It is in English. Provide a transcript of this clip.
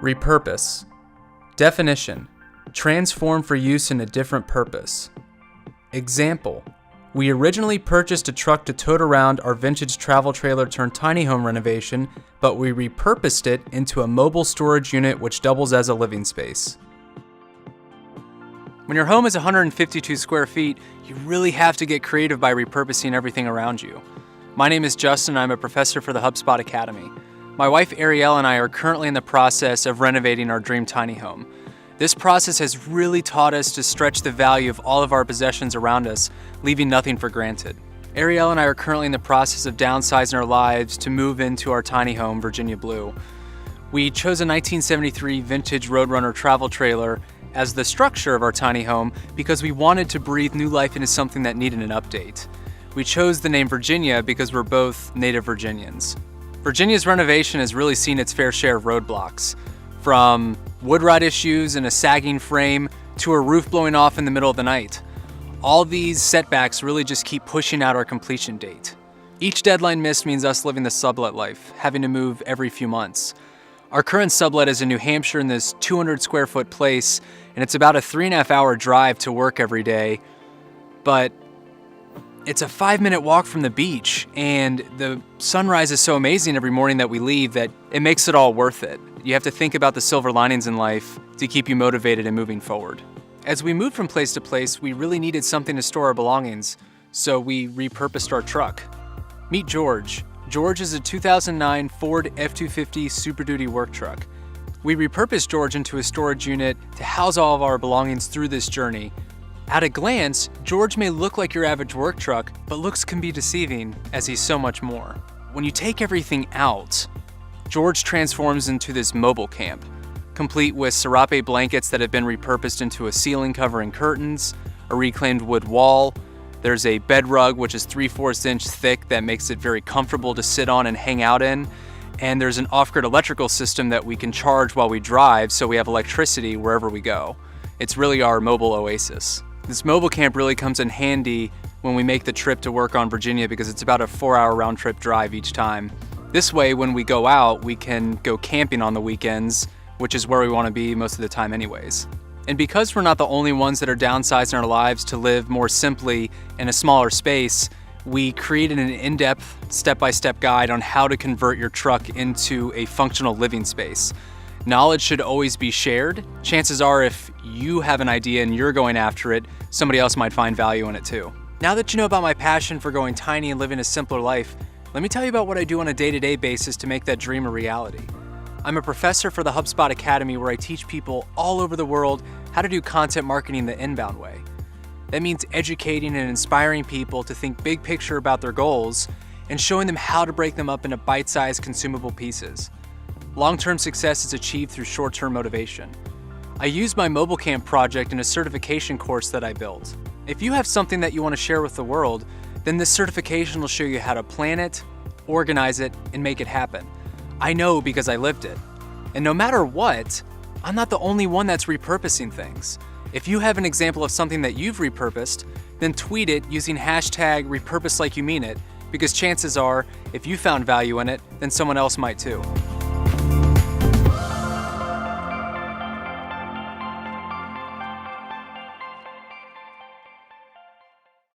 Repurpose. Definition: transform for use in a different purpose. Example: we originally purchased a truck to tote around our vintage travel trailer turned tiny home renovation, but we repurposed it into a mobile storage unit which doubles as a living space. When your home is 152 square feet, you really have to get creative by repurposing everything around you. My name is Justin, and I'm a professor for the HubSpot Academy. My wife Arielle and I are currently in the process of renovating our dream tiny home. This process has really taught us to stretch the value of all of our possessions around us, leaving nothing for granted. Arielle and I are currently in the process of downsizing our lives to move into our tiny home, Virginia Blue. We chose a 1973 vintage Roadrunner travel trailer as the structure of our tiny home because we wanted to breathe new life into something that needed an update. We chose the name Virginia because we're both native Virginians. Virginia's renovation has really seen its fair share of roadblocks, from wood rot issues and a sagging frame to a roof blowing off in the middle of the night. All these setbacks really just keep pushing out our completion date. Each deadline missed means us living the sublet life, having to move every few months. Our current sublet is in New Hampshire in this 200 square foot place, and it's about a 3.5 hour drive to work every day, but it's a 5-minute walk from the beach, and the sunrise is so amazing every morning that we leave that it makes it all worth it. You have to think about the silver linings in life to keep you motivated and moving forward. As we moved from place to place, we really needed something to store our belongings, so we repurposed our truck. Meet George. George is a 2009 Ford F-250 Super Duty work truck. We repurposed George into a storage unit to house all of our belongings through this journey. At a glance, George may look like your average work truck, but looks can be deceiving as he's so much more. When you take everything out, George transforms into this mobile camp, complete with serape blankets that have been repurposed into a ceiling cover and curtains, a reclaimed wood wall. There's a bed rug which is 3/4 inch thick that makes it very comfortable to sit on and hang out in. And there's an off-grid electrical system that we can charge while we drive, so we have electricity wherever we go. It's really our mobile oasis. This mobile camp really comes in handy when we make the trip to work on Virginia because it's about a 4-hour round trip drive each time. This way, when we go out, we can go camping on the weekends, which is where we want to be most of the time anyways. And because we're not the only ones that are downsizing our lives to live more simply in a smaller space, we created an in-depth, step-by-step guide on how to convert your truck into a functional living space. Knowledge should always be shared. Chances are if you have an idea and you're going after it, somebody else might find value in it too. Now that you know about my passion for going tiny and living a simpler life, let me tell you about what I do on a day-to-day basis to make that dream a reality. I'm a professor for the HubSpot Academy where I teach people all over the world how to do content marketing the inbound way. That means educating and inspiring people to think big picture about their goals and showing them how to break them up into bite-sized consumable pieces. Long-term success is achieved through short-term motivation. I used my mobile camp project in a certification course that I built. If you have something that you want to share with the world, then this certification will show you how to plan it, organize it, and make it happen. I know because I lived it. And no matter what, I'm not the only one that's repurposing things. If you have an example of something that you've repurposed, then tweet it using hashtag repurpose like you mean it, because chances are, if you found value in it, then someone else might too.